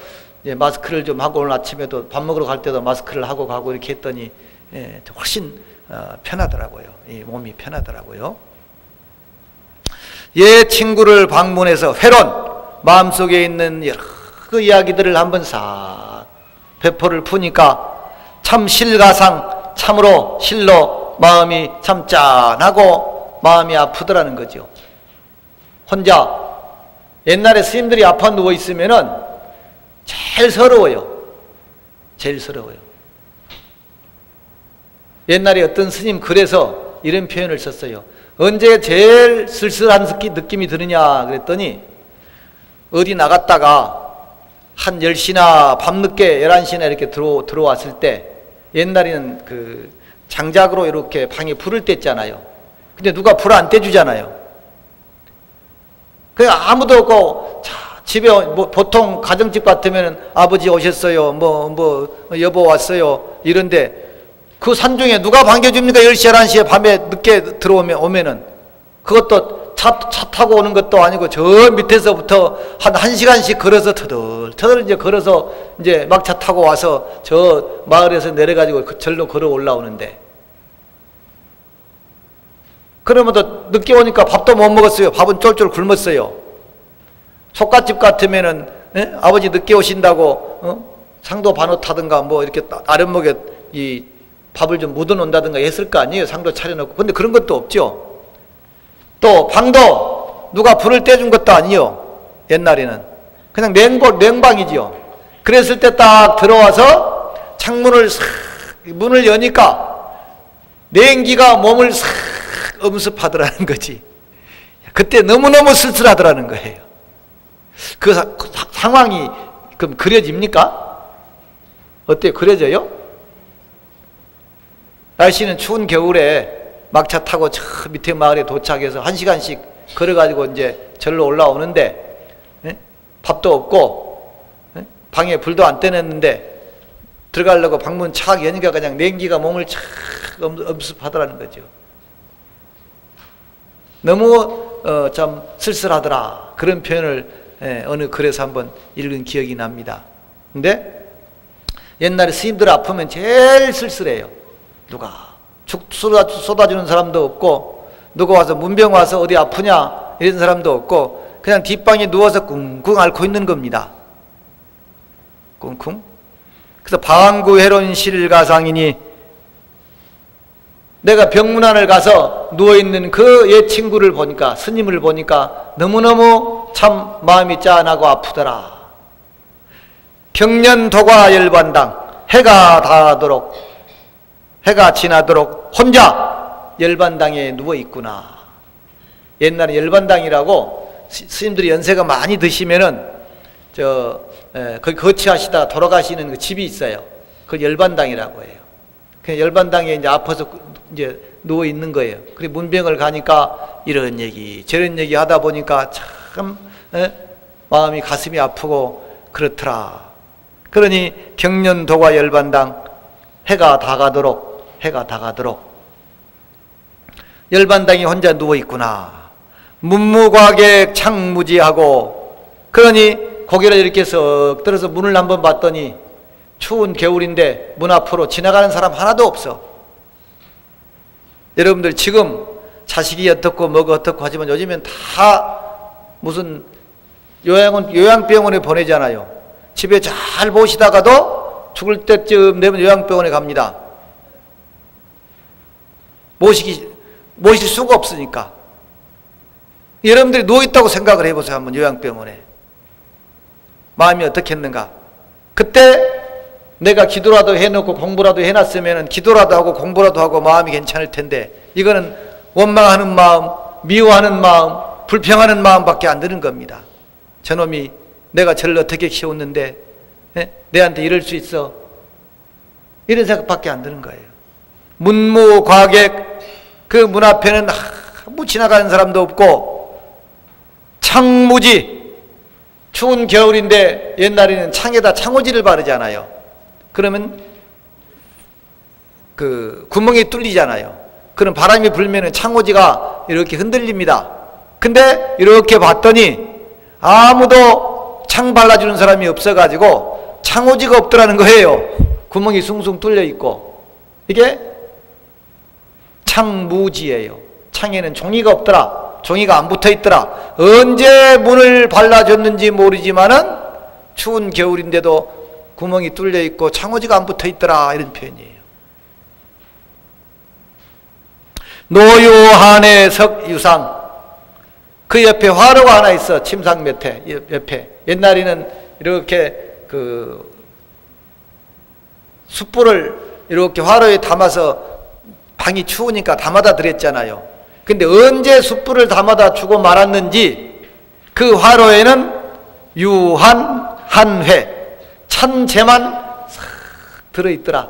A: 이제 마스크를 좀 하고 오늘 아침에도 밥 먹으러 갈 때도 마스크를 하고 가고 이렇게 했더니 훨씬 편하더라고요. 이 몸이 편하더라고요. 옛 친구를 방문해서 회론, 마음속에 있는 여러 그 이야기들을 한번 싹 배포를 푸니까 참 실가상, 참으로 실로 마음이 참 짠하고 마음이 아프더라는 거죠. 혼자 옛날에 스님들이 아파 누워 있으면은 제일 서러워요. 제일 서러워요. 옛날에 어떤 스님 글에서 이런 표현을 썼어요. 언제 제일 쓸쓸한 느낌이 드느냐 그랬더니, 어디 나갔다가 한 10시나 밤늦게 11시나 이렇게 들어왔을 때, 옛날에는 그 장작으로 이렇게 방에 불을 뗐잖아요. 근데 누가 불 안 떼주잖아요. 그냥 아무도 없고, 집에 뭐 보통 가정집 같으면 아버지 오셨어요, 여보 왔어요 이런데, 그 산중에 누가 반겨줍니까? 10시, 11시에 밤에 늦게 오면은. 그것도 차 타고 오는 것도 아니고 저 밑에서부터 한 1시간씩 걸어서 터덜 이제 걸어서 이제 막차 타고 와서 저 마을에서 내려가지고 절로 걸어 올라오는데, 그러면 또 늦게 오니까 밥도 못 먹었어요. 밥은 쫄쫄 굶었어요. 솥갓집 같으면은 아버지 늦게 오신다고 상도 반호 타든가 뭐 이렇게 아랫목에 이 밥을 좀 묻어 놓는다든가 했을 거 아니에요. 상도 차려놓고. 근데 그런 것도 없죠. 또 방도 누가 불을 떼준 것도 아니요. 옛날에는 그냥 냉방이지요. 그랬을 때 딱 들어와서 창문을 싹 문을 여니까 냉기가 몸을 싹 엄습하더라는 거지. 그때 너무너무 쓸쓸하더라는 거예요. 그 상황이 그럼 그려집니까? 어때요? 그려져요? 날씨는 추운 겨울에 막차 타고 저 밑에 마을에 도착해서 1시간씩 걸어가지고 이제 절로 올라오는데, 밥도 없고, 방에 불도 안 떼냈는데, 들어가려고 방문 착 여니까 그냥 냉기가 몸을 착 엄습하더라는 거죠. 너무 참 쓸쓸하더라. 그런 표현을 어느 글에서 한번 읽은 기억이 납니다. 근데 옛날에 스님들 아프면 제일 쓸쓸해요. 누가 죽 쏟아주는 사람도 없고, 누가 와서 문병 와서 어디 아프냐 이런 사람도 없고, 그냥 뒷방에 누워서 쿵쿵 앓고 있는 겁니다. 쿵쿵. 그래서 방구해론 실가상이니, 내가 병문안을 가서 누워있는 그 옛 친구를 보니까, 스님을 보니까 너무너무 참 마음이 짠하고 아프더라. 병년도과 열반당, 해가 닿도록, 해가 지나도록 혼자 열반당에 누워있구나. 옛날에 열반당이라고 스님들이 연세가 많이 드시면은 거기 거치하시다가 돌아가시는 그 집이 있어요. 그걸 열반당이라고 해요. 그냥 열반당에 이제 아파서 이제 누워 있는 거예요. 그리고 문병을 가니까 이런 얘기 저런 얘기 하다 보니까 참 마음이 가슴이 아프고 그렇더라. 그러니 경년도가 열반당, 해가 다가도록 열반당이 혼자 누워 있구나. 문무과객 창무지하고, 그러니 고개를 이렇게 썩 들어서 문을 한번 봤더니 추운 겨울인데 문 앞으로 지나가는 사람 하나도 없어. 여러분들 지금 자식이 어떻고 뭐가 어떻고 하지만 요즘엔 다 무슨 요양병원에 보내잖아요. 집에 잘 모시다가도 죽을 때쯤 되면 요양병원에 갑니다. 모실 수가 없으니까. 여러분들이 누워있다고 생각을 해보세요. 한번 요양병원에. 마음이 어떻겠는가. 그때 내가 기도라도 해놓고 공부라도 해놨으면 기도라도 하고 공부라도 하고 마음이 괜찮을 텐데, 이거는 원망하는 마음, 미워하는 마음, 불평하는 마음밖에 안 드는 겁니다. 저놈이 내가 저를 어떻게 키웠는데 내한테 이럴 수 있어, 이런 생각밖에 안 드는 거예요. 문무과객, 그 문 앞에는 아무 지나가는 사람도 없고, 창무지, 추운 겨울인데 옛날에는 창에다 창호지를 바르잖아요. 그러면 그 구멍이 뚫리잖아요. 그럼 바람이 불면은 창호지가 이렇게 흔들립니다. 근데 이렇게 봤더니 아무도 창 발라주는 사람이 없어가지고 창호지가 없더라는 거예요. 구멍이 숭숭 뚫려 있고. 이게 창무지예요. 창에는 종이가 없더라. 종이가 안 붙어 있더라. 언제 문을 발라줬는지 모르지만은 추운 겨울인데도 구멍이 뚫려 있고 창호지가 안 붙어 있더라, 이런 표현이에요. 노유한의 석유상, 그 옆에 화로가 하나 있어. 침상 밑에 옆에. 옛날에는 이렇게 그 숯불을 이렇게 화로에 담아서 방이 추우니까 담아다 드렸잖아요. 근데 언제 숯불을 담아다 주고 말았는지 그 화로에는 유한 한회, 찬재만 싹 들어있더라.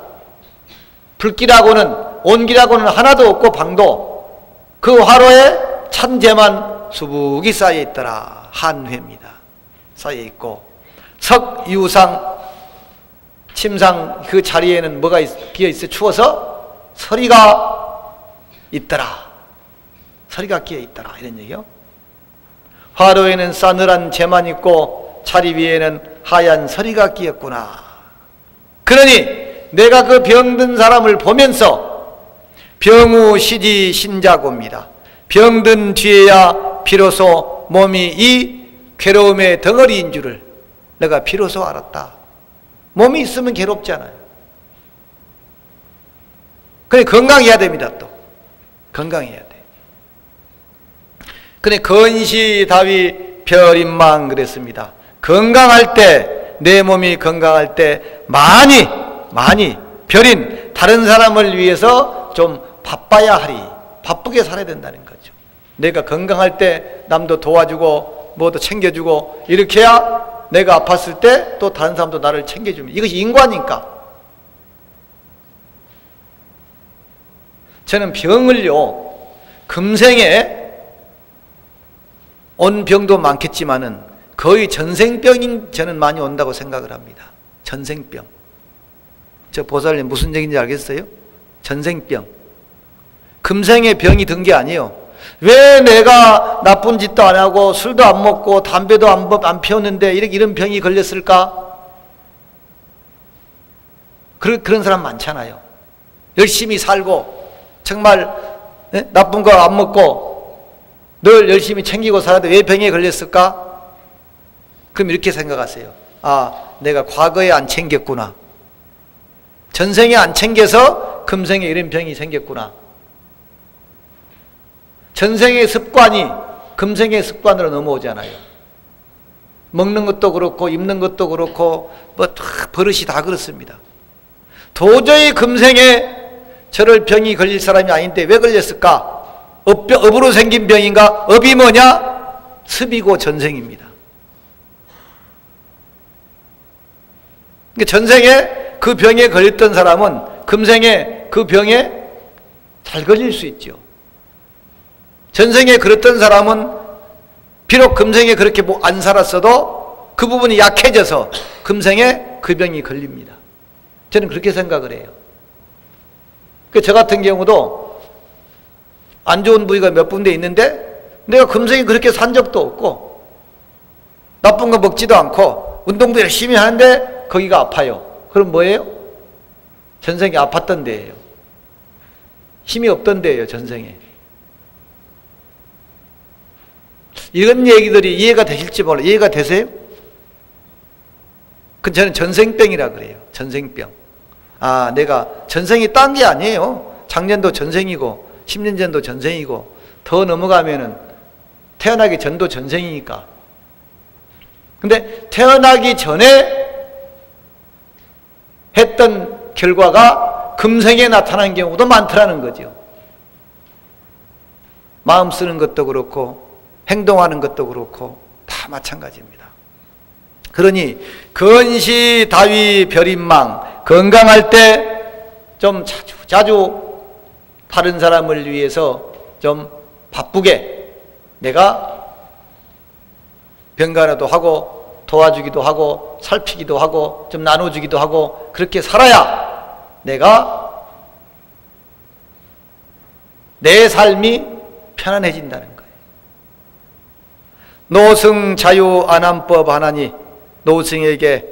A: 불길하고는 온기라고는 하나도 없고 방도, 그 화로에 찬재만 수북이 쌓여있더라. 한회입니다. 쌓여있고, 석유상, 침상 그 자리에는 뭐가 끼어있어? 추워서 서리가 있더라. 서리가 끼어있더라, 이런 얘기요. 화로에는 싸늘한 재만 있고 자리 위에는 하얀 서리가 끼었구나. 그러니 내가 그 병든 사람을 보면서 병우 시지 신자고입니다. 병든 뒤에야 비로소 몸이 이 괴로움의 덩어리인 줄을 내가 비로소 알았다. 몸이 있으면 괴롭잖아요. 그래 건강해야 됩니다. 또 건강해야 돼. 그래 건시 다위 별인망 그랬습니다. 건강할 때, 내 몸이 건강할 때 많이 별인 다른 사람을 위해서 좀 바빠야 하리. 바쁘게 살아야 된다는 거죠. 내가 건강할 때 남도 도와주고 뭐도 챙겨주고 이렇게 해야 내가 아팠을 때 또 다른 사람도 나를 챙겨줍니다. 이것이 인과니까. 저는 병을요, 금생에 온 병도 많겠지만은 거의 전생병인 저는 많이 온다고 생각을 합니다. 전생병. 저 보살님 무슨 얘기인지 알겠어요? 전생병. 금생에 병이 든 게 아니에요. 왜 내가 나쁜 짓도 안 하고 술도 안 먹고 담배도 안 피웠는데 이런 병이 걸렸을까? 그런 사람 많잖아요. 열심히 살고 정말 나쁜 거 안 먹고 늘 열심히 챙기고 살아도 왜 병에 걸렸을까? 그럼 이렇게 생각하세요. 아, 내가 과거에 안 챙겼구나. 전생에 안 챙겨서 금생에 이런 병이 생겼구나. 전생의 습관이 금생의 습관으로 넘어오잖아요. 먹는 것도 그렇고 입는 것도 그렇고 뭐 버릇이 다 그렇습니다. 도저히 금생에 저럴 병이 걸릴 사람이 아닌데 왜 걸렸을까? 업으로 생긴 병인가? 업이 뭐냐? 습이고 전생입니다. 전생에 그 병에 걸렸던 사람은 금생에 그 병에 잘 걸릴 수 있죠. 전생에 그랬던 사람은 비록 금생에 그렇게 안 살았어도 그 부분이 약해져서 금생에 그 병이 걸립니다. 저는 그렇게 생각을 해요. 저 같은 경우도 안 좋은 부위가 몇 군데 있는데 내가 금생에 그렇게 산 적도 없고 나쁜 거 먹지도 않고 운동도 열심히 하는데 거기가 아파요. 그럼 뭐예요? 전생에 아팠던 데예요. 힘이 없던 데예요. 전생에. 이런 얘기들이 이해가 되실지 몰라요. 이해가 되세요? 그 저는 전생병이라 그래요. 전생병. 아, 내가 전생이 딴 게 아니에요. 작년도 전생이고 10년 전도 전생이고 더 넘어가면은 태어나기 전도 전생이니까. 근데 태어나기 전에 했던 결과가 금생에 나타난 경우도 많더라는 거죠. 마음 쓰는 것도 그렇고 행동하는 것도 그렇고 다 마찬가지입니다. 그러니 건시 다위 별인망, 건강할 때 좀 자주 다른 사람을 위해서 좀 바쁘게 내가 병간호도 하고 도와주기도 하고 살피기도 하고 좀 나눠주기도 하고 그렇게 살아야 내가 내 삶이 편안해진다는 거예요. 노승 자유 안한법 하나니, 노승에게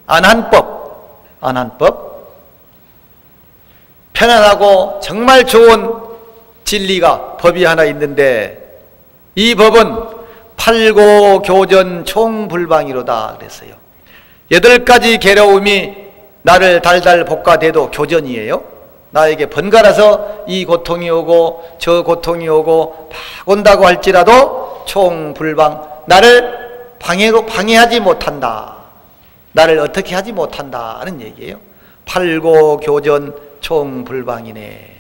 A: 안한법, 편안하고 정말 좋은 진리가, 법이 하나 있는데 이 법은 팔고교전 총불방이로다 그랬어요. 8가지 괴로움이 나를 달달 볶아대도 교전이에요. 나에게 번갈아서 이 고통이 오고 저 고통이 오고 막 온다고 할지라도 총불방, 나를 방해하지 못한다. 나를 어떻게 하지 못한다 하는 얘기예요. 팔고교전 총불방이네.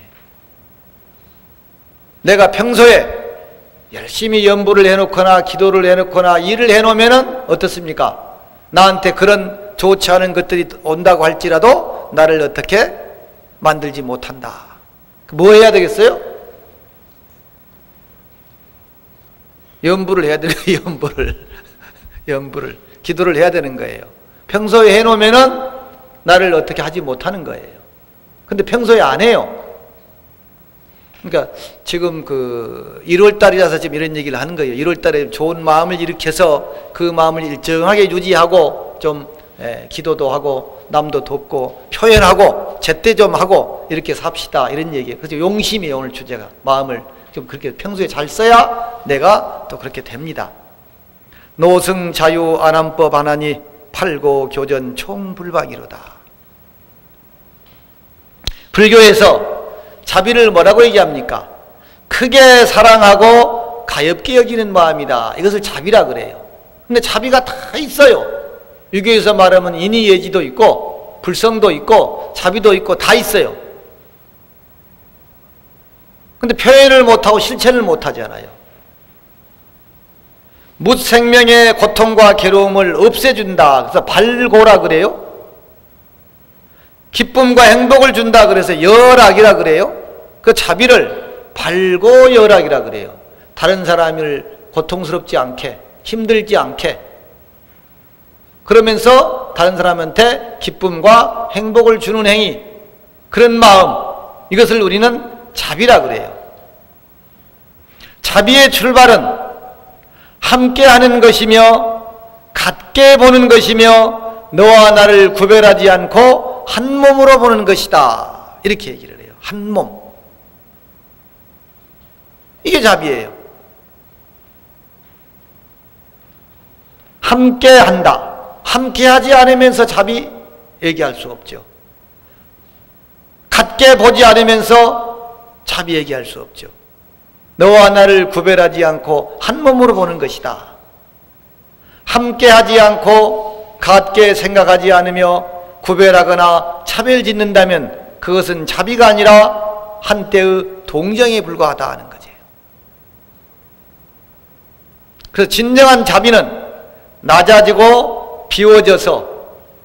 A: 내가 평소에 열심히 연부를 해놓거나 기도를 해놓거나 일을 해놓으면 어떻습니까? 나한테 그런 좋지 않은 것들이 온다고 할지라도 나를 어떻게 만들지 못한다. 뭐 해야 되겠어요? 연부를 해야 되는 거예요. 연부를 기도를 해야 되는 거예요. 평소에 해놓으면은 나를 어떻게 하지 못하는 거예요. 근데 평소에 안 해요. 그러니까 지금 1월달이라서 지금 이런 얘기를 하는 거예요. 1월달에 좋은 마음을 일으켜서 그 마음을 일정하게 유지하고 좀 기도도 하고 남도 돕고 표현하고 제때 좀 하고 이렇게 삽시다 이런 얘기예요. 그래서 용심이에요. 오늘 주제가. 마음을 좀 그렇게 평소에 잘 써야 내가 또 그렇게 됩니다. 노승 자유 안한법 하나니 팔고교전 총불방이로다. 불교에서 자비를 뭐라고 얘기합니까? 크게 사랑하고 가엽게 여기는 마음이다. 이것을 자비라 그래요. 근데 자비가 다 있어요. 유교에서 말하면 인의예지도 있고 불성도 있고 자비도 있고 다 있어요. 근데 표현을 못하고 실천을 못하잖아요. 묻생명의 고통과 괴로움을 없애준다. 그래서 발고라 그래요. 기쁨과 행복을 준다. 그래서 열악이라 그래요. 그 자비를 발고열악이라 그래요. 다른 사람을 고통스럽지 않게, 힘들지 않게, 그러면서 다른 사람한테 기쁨과 행복을 주는 행위, 그런 마음, 이것을 우리는 자비라 그래요. 자비의 출발은 함께 하는 것이며 같게 보는 것이며 너와 나를 구별하지 않고 한 몸으로 보는 것이다. 이렇게 얘기를 해요. 한 몸. 이게 자비예요. 함께 한다. 함께 하지 않으면서 자비 얘기할 수 없죠. 같게 보지 않으면서 자비 얘기할 수 없죠. 너와 나를 구별하지 않고 한 몸으로 보는 것이다. 함께 하지 않고 같게 생각하지 않으며 구별하거나 차별 짓는다면 그것은 자비가 아니라 한때의 동정에 불과하다 하는 거죠. 그래서 진정한 자비는 낮아지고 비워져서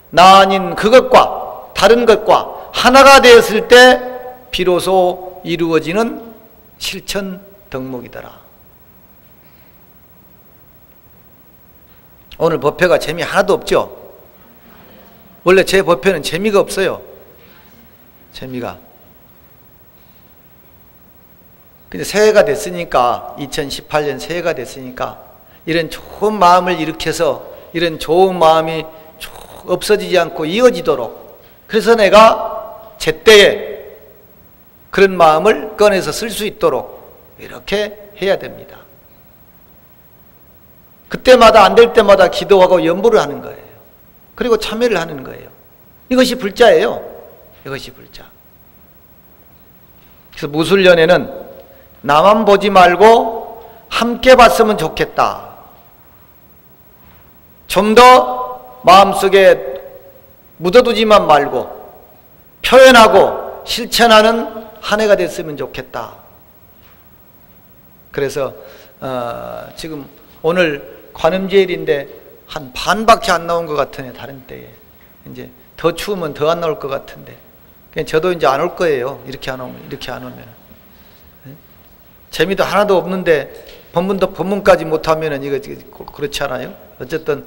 A: 나 아닌 그것과 다른 것과 하나가 되었을 때 비로소 이루어지는 실천 덕목이더라. 오늘 법회가 재미 하나도 없죠? 원래 제 법회는 재미가 없어요. 재미가. 근데 새해가 됐으니까 2018년 새해가 됐으니까 이런 좋은 마음을 일으켜서 이런 좋은 마음이 없어지지 않고 이어지도록, 그래서 내가 제때에 그런 마음을 꺼내서 쓸 수 있도록 이렇게 해야 됩니다. 그때마다 안 될 때마다 기도하고 연부를 하는 거예요. 그리고 참여를 하는 거예요. 이것이 불자예요. 이것이 불자. 그래서 무술년에는 나만 보지 말고 함께 봤으면 좋겠다. 좀 더 마음속에 묻어두지만 말고 표현하고 실천하는 한 해가 됐으면 좋겠다. 그래서 지금 오늘 관음제일인데 한 반밖에 안 나온 것 같으네. 다른 때에 이제 더 추우면 더 안 나올 것 같은데, 저도 이제 안 올 거예요. 이렇게 안 오면 재미도 하나도 없는데 본문까지 못하면은 이거 그렇지 않아요? 어쨌든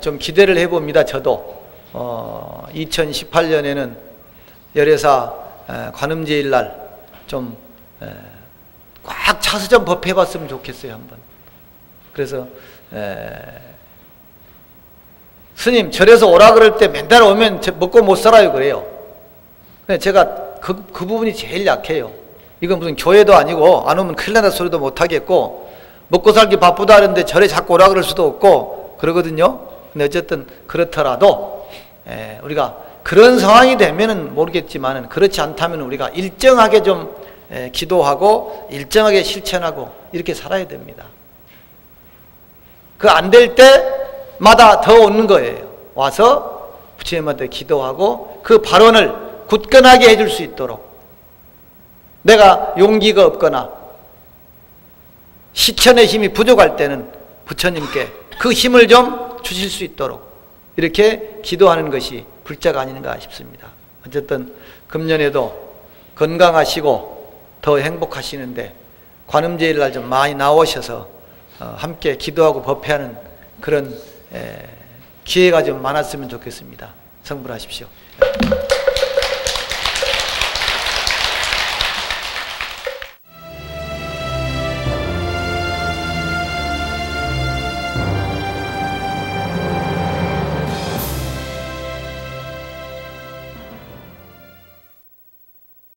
A: 좀 기대를 해봅니다. 저도 2018년에는 열애사 관음제일 날 좀 꽉 차서 좀 법회해봤으면 좋겠어요. 한번. 그래서 스님 절에서 오라 그럴 때 맨날 오면 먹고 못 살아요 그래요. 제가 그 부분이 제일 약해요. 이건 무슨 교회도 아니고 안 오면 큰일 난다 소리도 못 하겠고, 먹고 살기 바쁘다 하는데 절에 자꾸 오라 그럴 수도 없고 그러거든요. 근데 어쨌든 그렇더라도 우리가 그런 상황이 되면은 모르겠지만은, 그렇지 않다면 우리가 일정하게 좀 기도하고 일정하게 실천하고 이렇게 살아야 됩니다. 그 안 될 때마다 더 오는 거예요. 와서 부처님한테 기도하고 그 발언을 굳건하게 해줄 수 있도록, 내가 용기가 없거나 시천의 힘이 부족할 때는 부처님께 그 힘을 좀 주실 수 있도록 이렇게 기도하는 것이 불자가 아닌가 싶습니다. 어쨌든 금년에도 건강하시고 더 행복하시는데 관음제일 날 좀 많이 나오셔서 함께 기도하고 법회하는 그런 기회가 좀 많았으면 좋겠습니다. 성불하십시오.